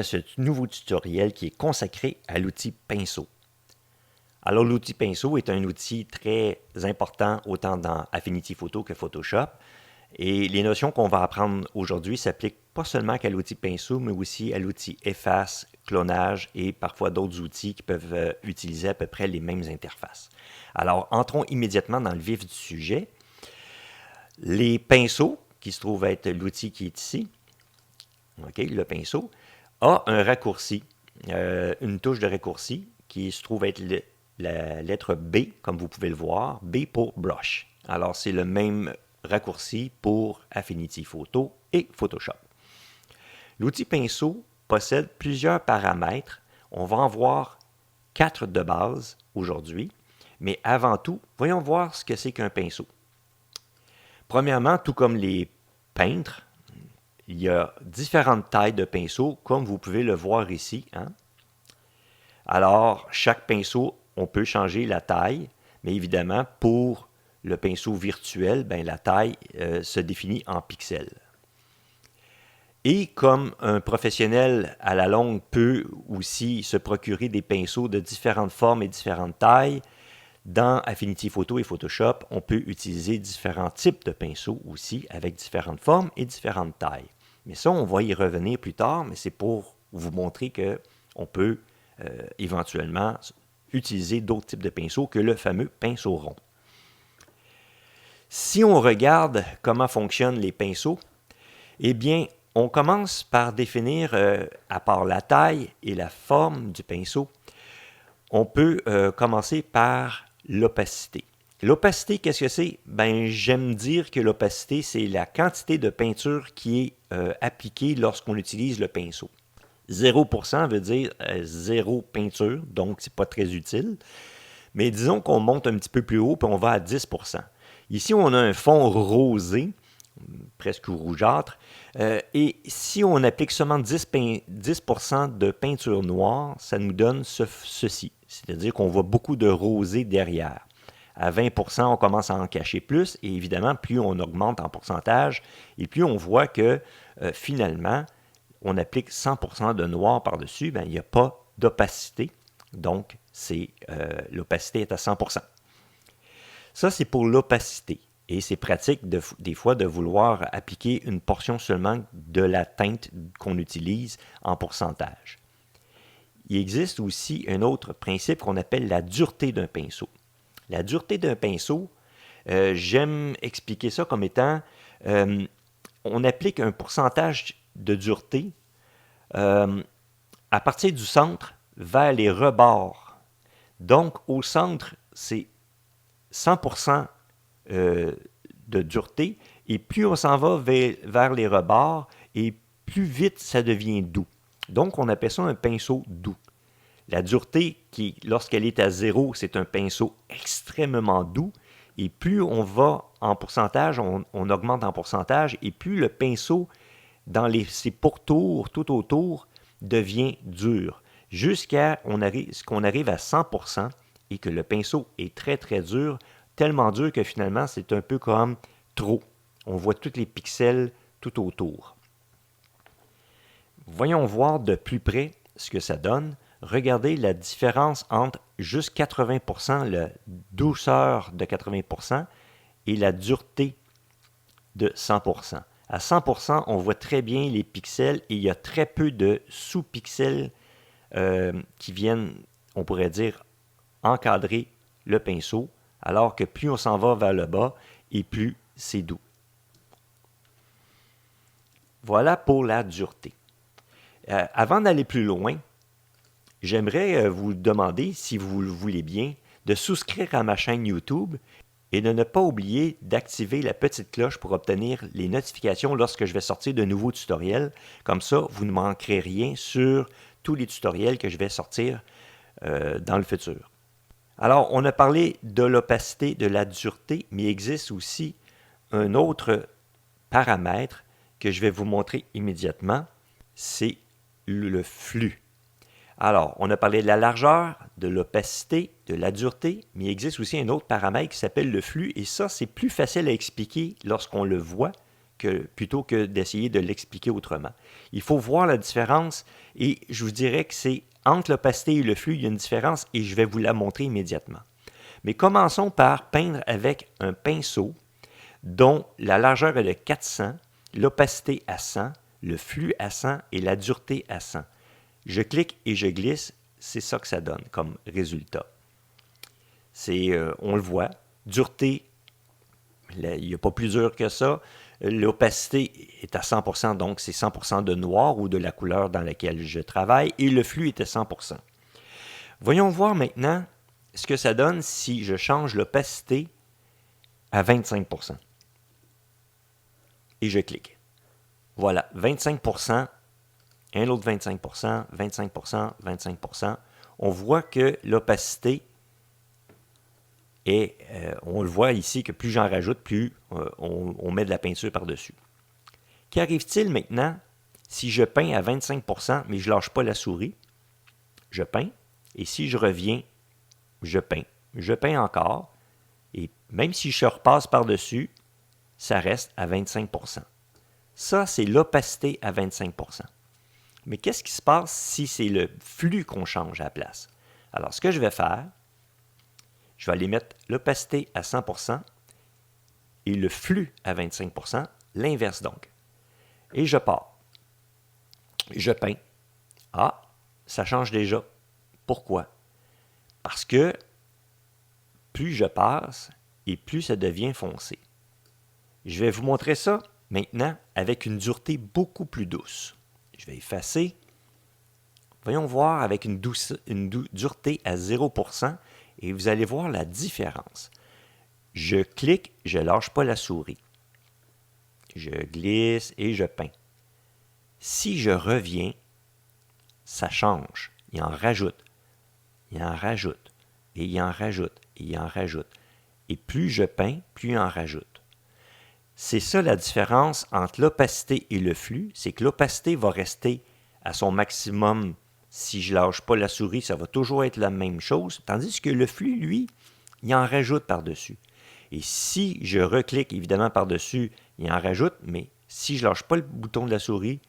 à ce nouveau tutoriel qui est consacré à l'outil pinceau. Alors l'outil pinceau est un outil très important autant dans Affinity Photo que Photoshop. Et les notions qu'on va apprendre aujourd'hui s'appliquent pas seulement qu'à l'outil pinceau, mais aussi à l'outil efface, clonage et parfois d'autres outils qui peuvent utiliser à peu près les mêmes interfaces. Alors entrons immédiatement dans le vif du sujet. Les pinceaux, qui se trouve être l'outil qui est ici, le pinceau, a un raccourci, une touche de raccourci qui se trouve être la lettre B, comme vous pouvez le voir, B pour Brush. Alors, c'est le même raccourci pour Affinity Photo et Photoshop. L'outil pinceau possède plusieurs paramètres. On va en voir 4 de base aujourd'hui, mais avant tout, voyons voir ce que c'est qu'un pinceau. Premièrement, tout comme les peintres, il y a différentes tailles de pinceaux, comme vous pouvez le voir ici. Alors, chaque pinceau, on peut changer la taille, mais évidemment, pour le pinceau virtuel, la taille se définit en pixels. Et comme un professionnel à la longue peut aussi se procurer des pinceaux de différentes formes et différentes tailles, dans Affinity Photo et Photoshop, on peut utiliser différents types de pinceaux aussi, avec différentes formes et différentes tailles. Mais ça, on va y revenir plus tard, mais c'est pour vous montrer qu'on peut éventuellement utiliser d'autres types de pinceaux que le fameux pinceau rond. Si on regarde comment fonctionnent les pinceaux, eh bien, on commence par définir, à part la taille et la forme du pinceau, on peut commencer par l'opacité. L'opacité, qu'est-ce que c'est? J'aime dire que l'opacité, c'est la quantité de peinture qui est appliquée lorsqu'on utilise le pinceau. 0% veut dire zéro peinture, donc c'est pas très utile. Mais disons qu'on monte un petit peu plus haut, puis on va à 10%. Ici, on a un fond rosé, presque rougeâtre, et si on applique seulement 10% de peinture noire, ça nous donne ceci. C'est-à-dire qu'on voit beaucoup de rosé derrière. À 20%, on commence à en cacher plus, et évidemment, plus on augmente en pourcentage, et plus on voit que finalement, on applique 100% de noir par-dessus, il n'y a pas d'opacité, donc l'opacité est à 100%. Ça, c'est pour l'opacité. Et c'est pratique des fois de vouloir appliquer une portion seulement de la teinte qu'on utilise en pourcentage. Il existe aussi un autre principe qu'on appelle la dureté d'un pinceau. La dureté d'un pinceau, j'aime expliquer ça comme étant, on applique un pourcentage de dureté à partir du centre vers les rebords. Donc, au centre, c'est 100% de dureté, et plus on s'en va vers les rebords, et plus vite ça devient doux. Donc, on appelle ça un pinceau doux. La dureté, lorsqu'elle est à 0, c'est un pinceau extrêmement doux, et plus on va en pourcentage, on augmente en pourcentage, et plus le pinceau, dans ses pourtours, tout autour, devient dur, jusqu'à ce qu'on arrive à 100%, et que le pinceau est très très dur, tellement dur que finalement, c'est un peu comme trop. On voit tous les pixels tout autour. Voyons voir de plus près ce que ça donne. Regardez la différence entre juste 80%, la douceur de 80% et la dureté de 100%. À 100%, on voit très bien les pixels et il y a très peu de sous-pixels qui viennent, on pourrait dire, encadrer le pinceau, alors que plus on s'en va vers le bas et plus c'est doux. Voilà pour la dureté. Avant d'aller plus loin, j'aimerais vous demander, si vous le voulez bien, de souscrire à ma chaîne YouTube et de ne pas oublier d'activer la petite cloche pour obtenir les notifications lorsque je vais sortir de nouveaux tutoriels. Comme ça, vous ne manquerez rien sur tous les tutoriels que je vais sortir dans le futur. Alors, on a parlé de l'opacité, de la dureté, mais il existe aussi un autre paramètre que je vais vous montrer immédiatement, c'est le flux. Alors, on a parlé de la largeur, de l'opacité, de la dureté, mais il existe aussi un autre paramètre qui s'appelle le flux, et ça, c'est plus facile à expliquer lorsqu'on le voit plutôt que d'essayer de l'expliquer autrement. Il faut voir la différence et je vous dirais que c'est entre l'opacité et le flux, il y a une différence et je vais vous la montrer immédiatement. Mais commençons par peindre avec un pinceau dont la largeur est de 400, l'opacité à 100, le flux à 100 et la dureté à 100. Je clique et je glisse, c'est ça que ça donne comme résultat. On le voit, dureté, il n'y a pas plus dur que ça. L'opacité est à 100%, donc c'est 100% de noir ou de la couleur dans laquelle je travaille, et le flux est à 100%. Voyons voir maintenant ce que ça donne si je change l'opacité à 25%. Et je clique. Voilà, 25%, un autre 25%, 25%, 25%. On voit que l'opacité est, on le voit ici que plus j'en rajoute, plus on met de la peinture par-dessus. Qu'arrive-t-il maintenant si je peins à 25%, mais je ne lâche pas la souris? Je peins, et si je reviens, je peins encore, et même si je repasse par-dessus, ça reste à 25%. Ça, c'est l'opacité à 25%. Mais qu'est-ce qui se passe si c'est le flux qu'on change à la place? Alors, ce que je vais faire, je vais aller mettre l'opacité à 100% et le flux à 25%, l'inverse donc. Et je pars. Je peins. Ah, ça change déjà. Pourquoi? Parce que plus je passe et plus ça devient foncé. Je vais vous montrer ça maintenant avec une dureté beaucoup plus douce. Je vais effacer. Voyons voir avec une dureté à 0% et vous allez voir la différence. Je clique, je ne lâche pas la souris. Je glisse et je peins. Si je reviens, ça change. Il en rajoute. Il en rajoute. Et il en rajoute. Et il en rajoute. Et plus je peins, plus il en rajoute. C'est ça la différence entre l'opacité et le flux. C'est que l'opacité va rester à son maximum. Si je ne lâche pas la souris, ça va toujours être la même chose. Tandis que le flux, lui, il en rajoute par-dessus. Et si je reclique évidemment par-dessus, il en rajoute, mais si je ne lâche pas le bouton de la souris,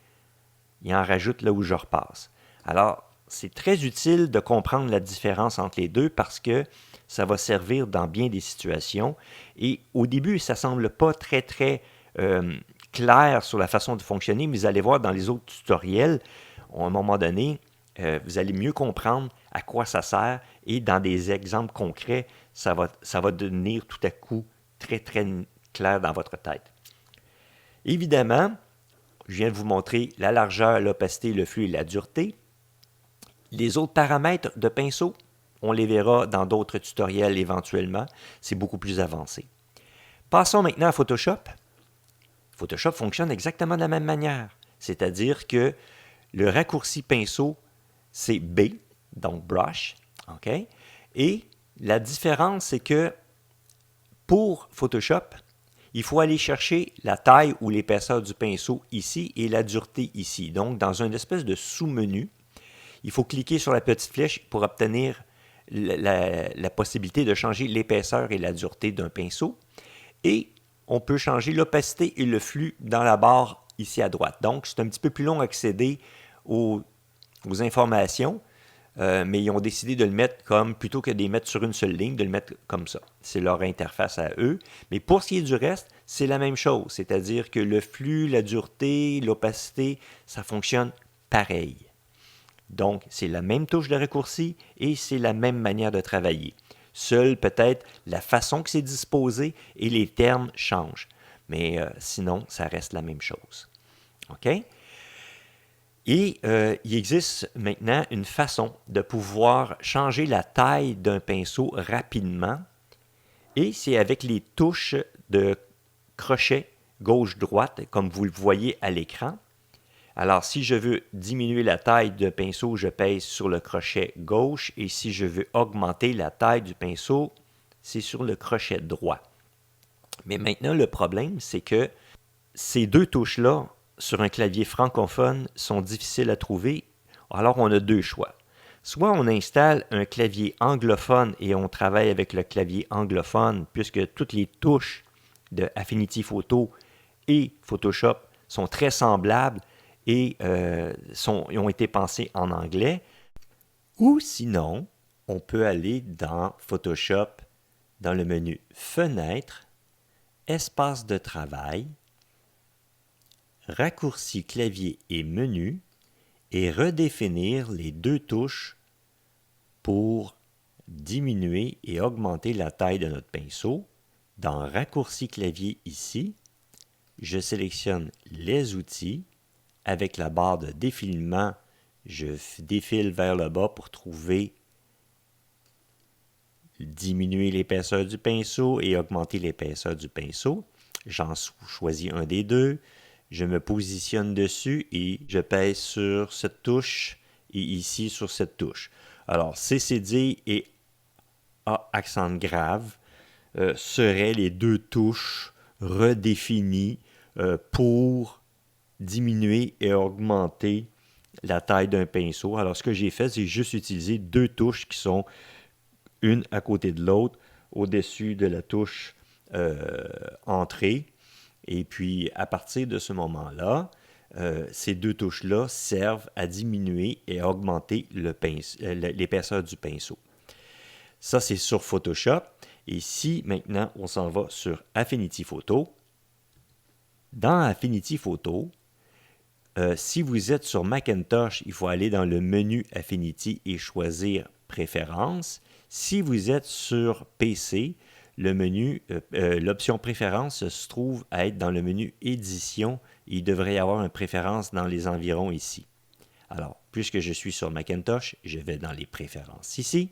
il en rajoute là où je repasse. Alors, c'est très utile de comprendre la différence entre les deux parce que ça va servir dans bien des situations. Et au début, ça ne semble pas très clair sur la façon de fonctionner, mais vous allez voir dans les autres tutoriels, à un moment donné, vous allez mieux comprendre à quoi ça sert et dans des exemples concrets, ça va devenir tout à coup très clair dans votre tête. Évidemment, je viens de vous montrer la largeur, l'opacité, le flux et la dureté. Les autres paramètres de pinceau, on les verra dans d'autres tutoriels éventuellement. C'est beaucoup plus avancé. Passons maintenant à Photoshop. Photoshop fonctionne exactement de la même manière. C'est-à-dire que le raccourci pinceau, c'est B, donc Brush. Okay? Et la différence, c'est que pour Photoshop, il faut aller chercher la taille ou l'épaisseur du pinceau ici et la dureté ici. Donc, dans une espèce de sous-menu, il faut cliquer sur la petite flèche pour obtenir la possibilité de changer l'épaisseur et la dureté d'un pinceau. Et on peut changer l'opacité et le flux dans la barre ici à droite. Donc, c'est un petit peu plus long à accéder aux informations, mais ils ont décidé de le mettre comme, plutôt que de les mettre sur une seule ligne, de le mettre comme ça. C'est leur interface à eux. Mais pour ce qui est du reste, c'est la même chose. C'est-à-dire que le flux, la dureté, l'opacité, ça fonctionne pareil. Donc, c'est la même touche de raccourci et c'est la même manière de travailler. Seule peut-être la façon que c'est disposé et les termes changent. Mais sinon, ça reste la même chose. OK? Et il existe maintenant une façon de pouvoir changer la taille d'un pinceau rapidement. Et c'est avec les touches de crochet gauche-droite, comme vous le voyez à l'écran. Alors, si je veux diminuer la taille du pinceau, je pèse sur le crochet gauche. Et si je veux augmenter la taille du pinceau, c'est sur le crochet droit. Mais maintenant, le problème, c'est que ces deux touches-là, sur un clavier francophone, sont difficiles à trouver. Alors, on a deux choix. Soit on installe un clavier anglophone et on travaille avec le clavier anglophone, puisque toutes les touches de Affinity Photo et Photoshop sont très semblables et ont été pensés en anglais. Ou sinon, on peut aller dans Photoshop, dans le menu Fenêtre, Espace de travail, Raccourci clavier et menu, et redéfinir les deux touches pour diminuer et augmenter la taille de notre pinceau. Dans Raccourci clavier ici, je sélectionne les outils. Avec la barre de défilement, je défile vers le bas pour diminuer l'épaisseur du pinceau et augmenter l'épaisseur du pinceau. J'en choisis un des deux. Je me positionne dessus et je pèse sur cette touche et ici sur cette touche. Alors, CCD et A accent grave seraient les deux touches redéfinies pour diminuer et augmenter la taille d'un pinceau. Alors, ce que j'ai fait, c'est juste utiliser deux touches qui sont une à côté de l'autre, au-dessus de la touche Entrée. Et puis, à partir de ce moment-là, ces deux touches-là servent à diminuer et à augmenter l'épaisseur du pinceau. Ça, c'est sur Photoshop. Et si maintenant, on s'en va sur Affinity Photo, dans Affinity Photo, si vous êtes sur Macintosh, il faut aller dans le menu Affinity et choisir Préférences. Si vous êtes sur PC, le menu, l'option Préférences se trouve à être dans le menu Édition. Il devrait y avoir une préférence dans les environs ici. Alors, puisque je suis sur Macintosh, je vais dans les Préférences ici.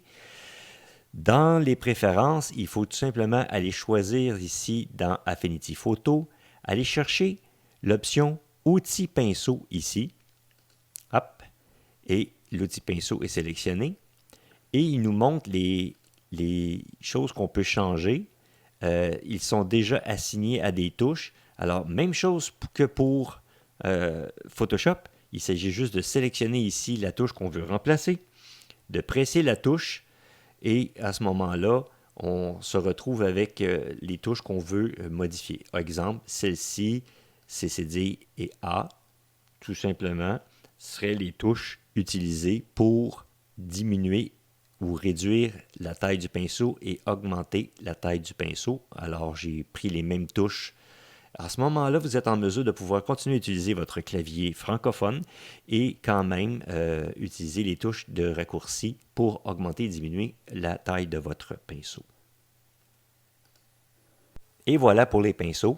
Dans les Préférences, il faut tout simplement aller choisir ici dans Affinity Photo, aller chercher l'option Outils pinceau ici. Hop, et l'outil pinceau est sélectionné. Et il nous montre les choses qu'on peut changer. Ils sont déjà assignés à des touches. Alors, même chose que pour Photoshop. Il s'agit juste de sélectionner ici la touche qu'on veut remplacer, de presser la touche, et à ce moment-là, on se retrouve avec les touches qu'on veut modifier. Par exemple, celle-ci, CCD et A, tout simplement, seraient les touches utilisées pour diminuer ou réduire la taille du pinceau et augmenter la taille du pinceau. Alors, j'ai pris les mêmes touches. À ce moment-là, vous êtes en mesure de pouvoir continuer à utiliser votre clavier francophone et quand même utiliser les touches de raccourci pour augmenter et diminuer la taille de votre pinceau. Et voilà pour les pinceaux.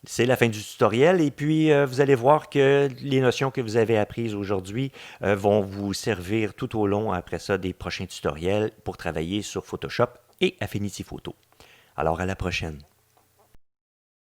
C'est la fin du tutoriel et puis vous allez voir que les notions que vous avez apprises aujourd'hui vont vous servir tout au long après ça des prochains tutoriels pour travailler sur Photoshop et Affinity Photo. Alors à la prochaine.